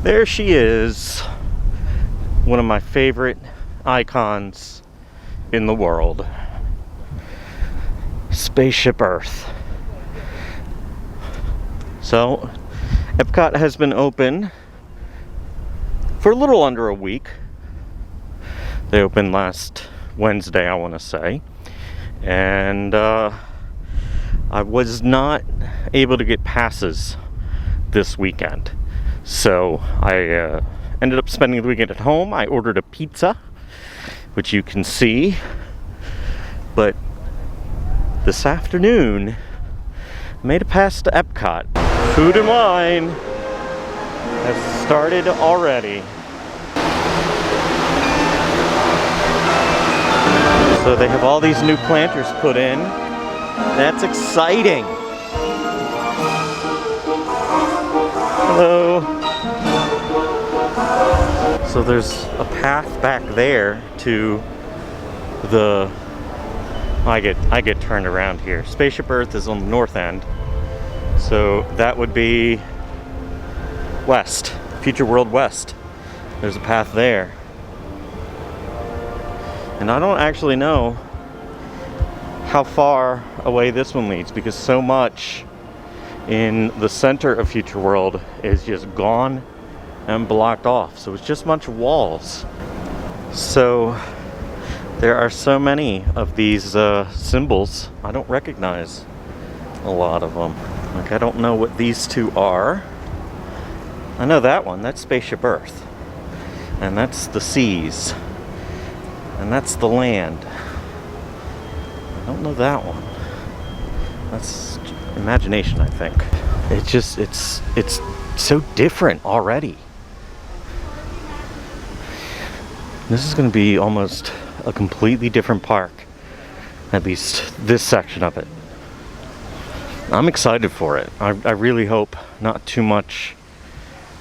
There she is. One of my favorite icons in the world. Spaceship Earth. So, Epcot has been open for a little under a week. They opened last Wednesday, I want to say. And I was not able to get passes this weekend. So I ended up spending the weekend at home. I ordered a pizza, which you can see. But this afternoon, I made a pass to Epcot. Food and wine has started already. So they have all these new planters put in. That's exciting. Hello. So there's a path back there to the... I get turned around here. Spaceship Earth is on the north end. So that would be west. Future World West. There's a path there. And I don't actually know how far away this one leads, because so much in the center of Future World is just gone and blocked off. So it's just a bunch of walls. So there are so many of these symbols, I don't recognize a lot of them. Like, I don't know what these two are. I know that one, that's Spaceship Earth. And that's the seas. And that's the land. I don't know that one. That's imagination, I think. It's so different already. This is going to be almost a completely different park. At least this section of it. I'm excited for it. I really hope not too much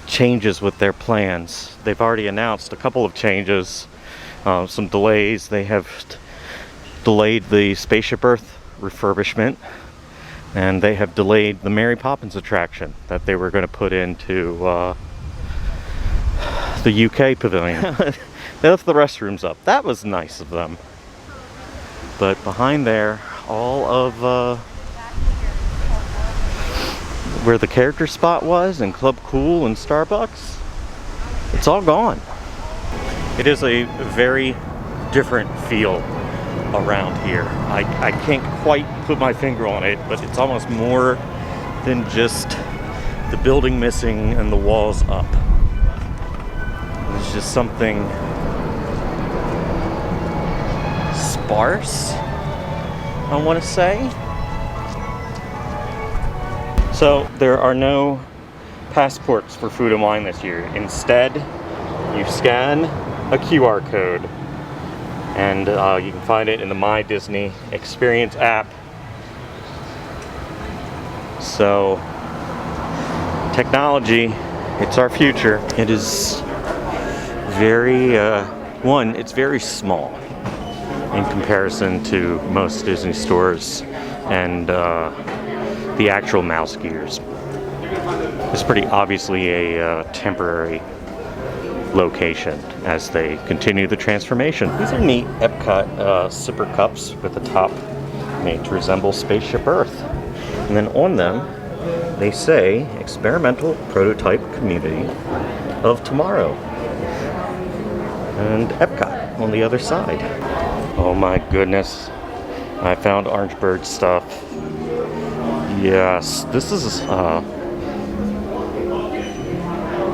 changes with their plans. They've already announced a couple of changes. Some delays. They have delayed the Spaceship Earth refurbishment, and they have delayed the Mary Poppins attraction that they were going to put into the UK pavilion. They left the restrooms up. That was nice of them. But behind there, all of where the character spot was, and Club Cool and Starbucks, it's all gone. It is a very different feel around here. I can't quite put my finger on it, but it's almost more than just the building missing and the walls up. It's just something sparse, I want to say. So there are no passports for food and wine this year. Instead, you scan a QR code, and you can find it in the My Disney Experience app. So, technology, it's our future. It is very, it's very small in comparison to most Disney stores and the actual mouse gears. It's pretty obviously a temporary location as they continue the transformation. These are neat Epcot sipper cups with the top made to resemble Spaceship Earth. And then on them, they say, Experimental Prototype Community of Tomorrow. And Epcot on the other side. Oh my goodness. I found Orange Bird stuff. Yes, this is,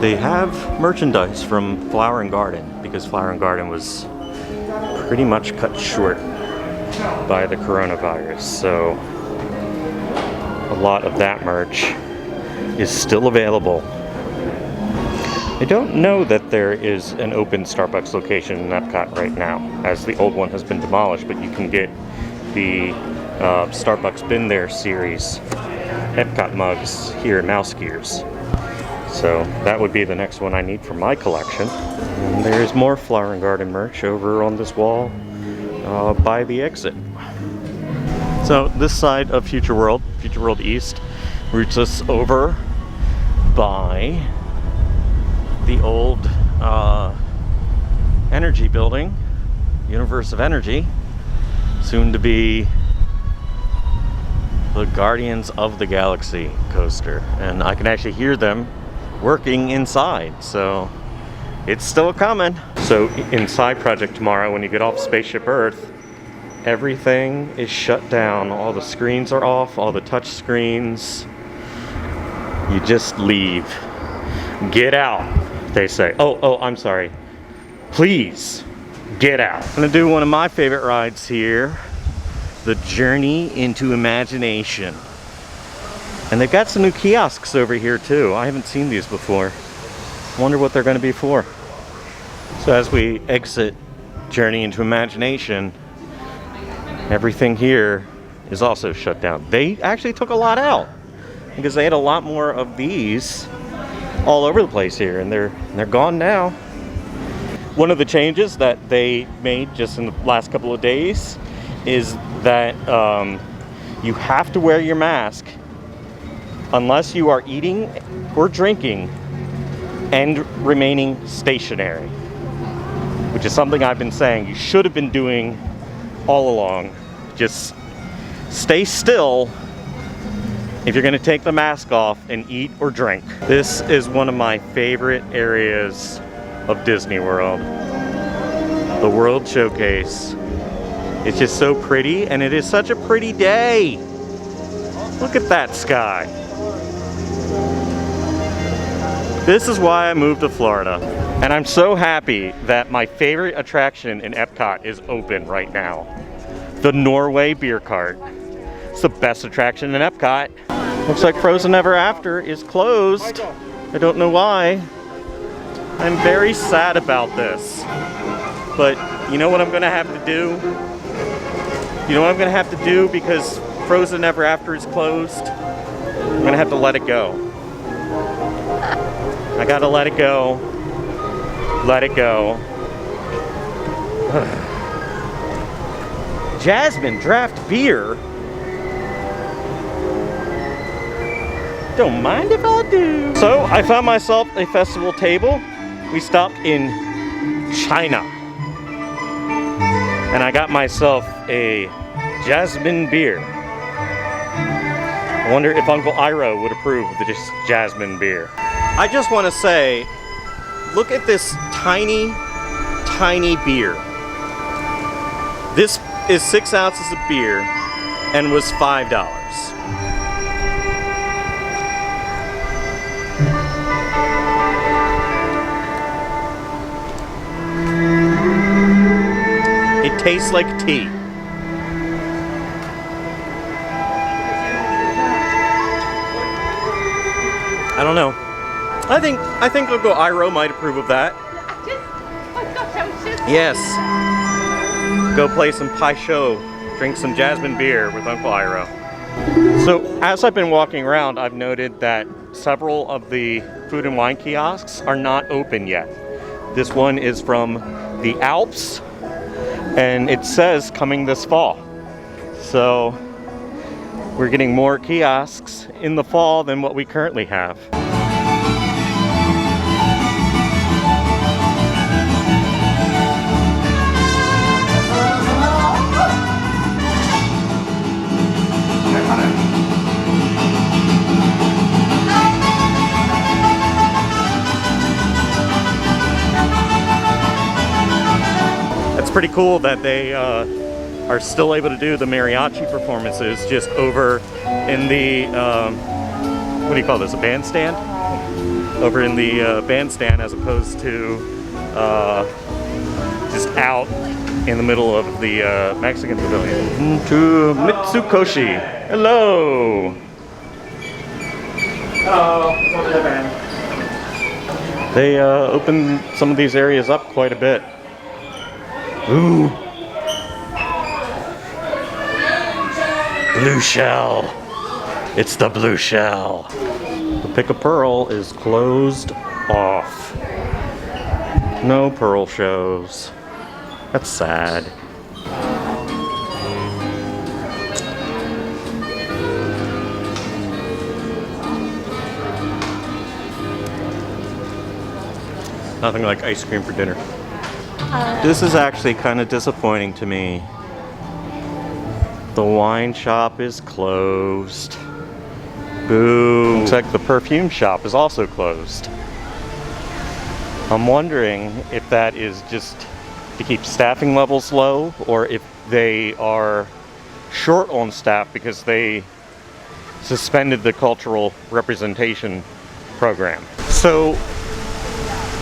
they have merchandise from Flower and Garden, because Flower and Garden was pretty much cut short by the coronavirus. So a lot of that merch is still available. I don't know that there is an open Starbucks location in Epcot right now, as the old one has been demolished, but you can get the Starbucks Been There series Epcot mugs here in Mouse Gears. So that would be the next one I need for my collection. And there's more Flower and Garden merch over on this wall by the exit. So this side of Future World East, routes us over by the old energy building, Universe of Energy, soon to be the Guardians of the Galaxy coaster. And I can actually hear them working inside, so it's still coming. So inside project tomorrow, when you get off Spaceship Earth, everything is shut down. All the screens are off, all the touch screens. You just leave. Get out, they say. Oh, I'm sorry. Please, get out. I'm gonna do one of my favorite rides here, the Journey into Imagination. And they've got some new kiosks over here too. I haven't seen these before. Wonder what they're gonna be for. So as we exit Journey into Imagination, everything here is also shut down. They actually took a lot out because they had a lot more of these all over the place here, and they're gone now. One of the changes that they made just in the last couple of days is that you have to wear your mask unless you are eating or drinking and remaining stationary, which is something I've been saying you should have been doing all along. Just stay still if you're going to take the mask off and eat or drink. This is one of my favorite areas of Disney World, the World Showcase. It's just so pretty, and it is such a pretty day. Look at that sky. This is why I moved to Florida. And I'm so happy that my favorite attraction in Epcot is open right now. The Norway beer cart. It's the best attraction in Epcot. Looks like Frozen Ever After is closed. I don't know why. I'm very sad about this. But you know what I'm gonna have to do? You know what I'm gonna have to do because Frozen Ever After is closed? I'm gonna have to let it go. I gotta let it go. Let it go. Jasmine draft beer? Don't mind if I do. So I found myself a festival table. We stopped in China. And I got myself a jasmine beer. I wonder if Uncle Iro would approve of this jasmine beer. I just want to say, look at this tiny, tiny beer. This is 6 ounces of beer and was $5. It tastes like tea. I don't know. I think Uncle Iro might approve of that. Yes. Go play some Pai Sho, drink some jasmine beer with Uncle Iro. So as I've been walking around, I've noted that several of the food and wine kiosks are not open yet. This one is from the Alps, and it says coming this fall. So we're getting more kiosks in the fall than what we currently have. It's pretty cool that they are still able to do the mariachi performances just over in the, what do you call this, a bandstand? Over in the bandstand as opposed to just out in the middle of the Mexican pavilion. To Mitsukoshi. Hello! Hello, welcome to the band. They opened some of these areas up quite a bit. Ooh! Blue shell. It's the blue shell. The Pick a Pearl is closed off. No pearl shows. That's sad. Nothing like ice cream for dinner. This is actually kind of disappointing to me. The wine shop is closed. Boo. Looks like the perfume shop is also closed. I'm wondering if that is just to keep staffing levels low, or if they are short on staff because they suspended the cultural representation program. So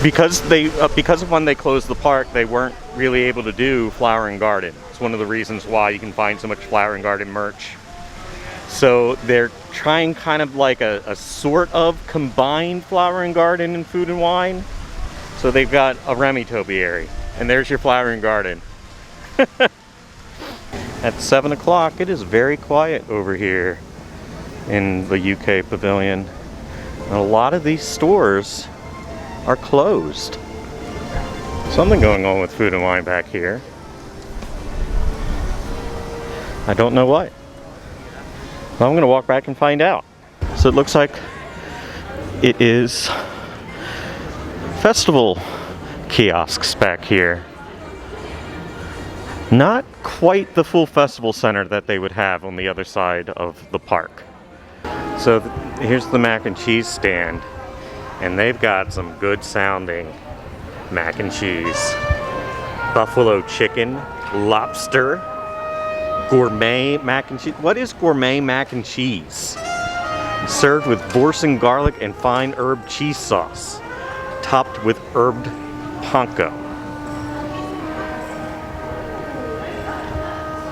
because of when they closed the park, they weren't really able to do Flower and Garden. It's one of the reasons why you can find so much Flower and Garden merch. So they're trying kind of like a sort of combined Flower and Garden and Food and Wine. So they've got a Remy topiary, and there's your Flower and Garden. At 7 o'clock, it is very quiet over here in the UK pavilion. And a lot of these stores are closed. Something going on with Food and Wine back here. I don't know what. Well, I'm gonna walk back and find out. So it looks like it is festival kiosks back here. Not quite the full festival center that they would have on the other side of the park. So here's the mac and cheese stand, and they've got some good sounding mac and cheese. Buffalo chicken, lobster, gourmet mac and cheese. What is gourmet mac and cheese? Served with Vorsen garlic and fine herb cheese sauce, topped with herbed panko.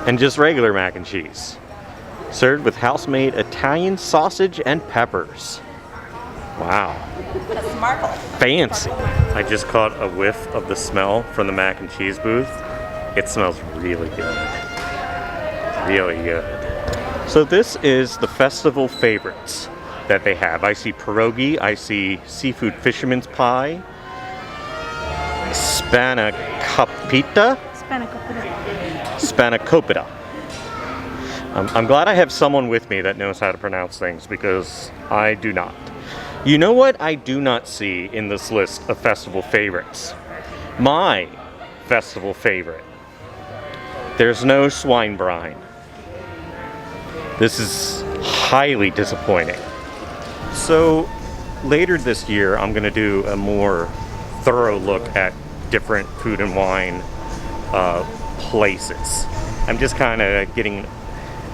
And just regular mac and cheese, served with house-made Italian sausage and peppers. Wow. That's marble. Fancy. I just caught a whiff of the smell from the mac and cheese booth. It smells really good. Really good. So this is the festival favorites that they have. I see pierogi, I see seafood fisherman's pie, spanakopita. Spanakopita. I'm glad I have someone with me that knows how to pronounce things, because I do not. You know what I do not see in this list of festival favorites? My festival favorite. There's no swine brine. This is highly disappointing. So later this year, I'm going to do a more thorough look at different Food and Wine places. I'm just kind of getting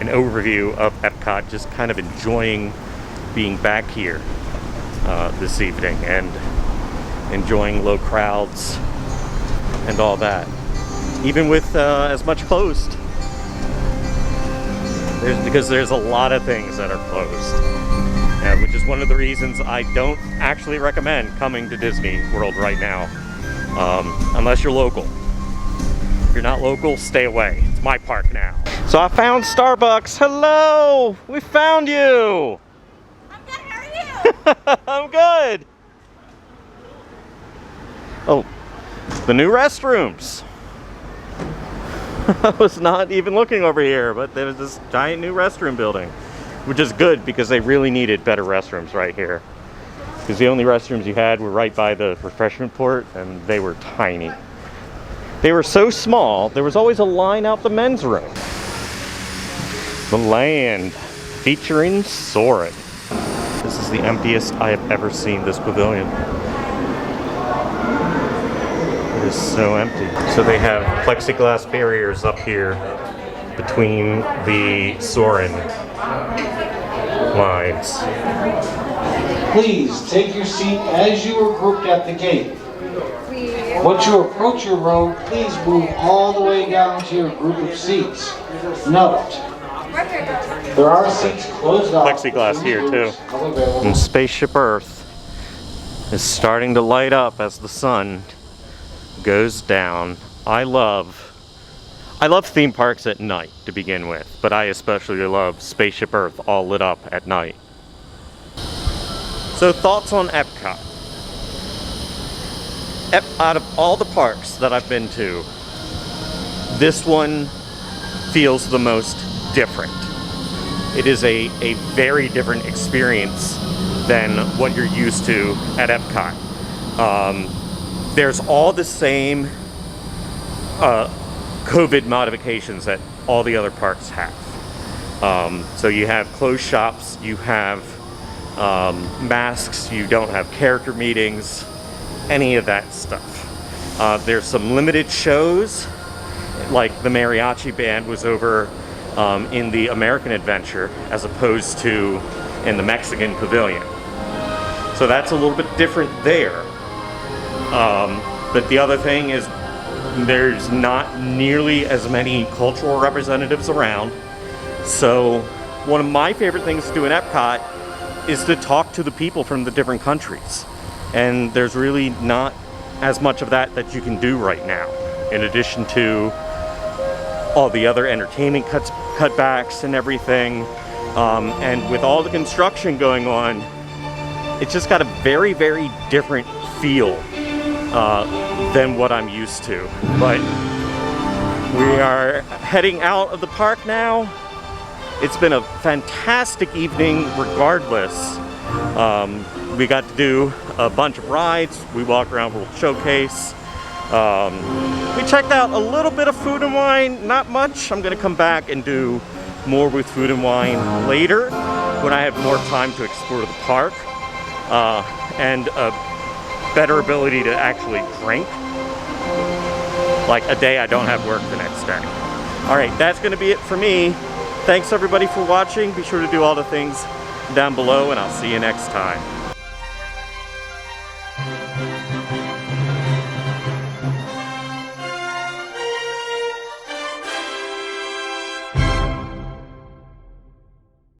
an overview of Epcot, just kind of enjoying being back here this evening and enjoying low crowds and all that. Even with as much closed. Because there's a lot of things that are closed. Which is one of the reasons I don't actually recommend coming to Disney World right now. Unless you're local. If you're not local, stay away. It's my park now. So I found Starbucks. Hello! We found you! I'm good, how are you? I'm good! Oh, the new restrooms. I was not even looking over here, but there's this giant new restroom building. Which is good, because they really needed better restrooms right here. Because the only restrooms you had were right by the refreshment port, and they were tiny. They were so small, there was always a line out the men's room. The Land, featuring Soarin'. This is the emptiest I have ever seen this pavilion. It is so empty. So they have plexiglass barriers up here between the Soarin' lines. Please take your seat as you are grouped at the gate. Once you approach your row, please move all the way down to your group of seats. Note, there are seats closed off. Plexiglass here too. And Spaceship Earth is starting to light up as the sun goes down. I love theme parks at night to begin with, but I especially love Spaceship Earth all lit up at night. So thoughts on Epcot? Out of all the parks that I've been to, this one feels the most different. It is a very different experience than what you're used to at Epcot. there's all the same COVID modifications that all the other parks have. So you have closed shops, you have masks, you don't have character meetings, any of that stuff. There's some limited shows, like the mariachi band was over in the American Adventure as opposed to in the Mexican Pavilion. So that's a little bit different there. But the other thing is there's not nearly as many cultural representatives around. So one of my favorite things to do in Epcot is to talk to the people from the different countries. And there's really not as much of that you can do right now, in addition to all the other entertainment cutbacks and everything. And with all the construction going on, it's just got a very, very different feel than what I'm used to. But we are heading out of the park now. It's been a fantastic evening regardless. We got to do a bunch of rides. We walked around World Showcase. We checked out a little bit of food and wine, not much. I'm gonna come back and do more with food and wine later when I have more time to explore the park and a better ability to actually drink. Like a day I don't have work the next day. All right, that's gonna be it for me. Thanks everybody for watching. Be sure to do all the things down below and I'll see you next time.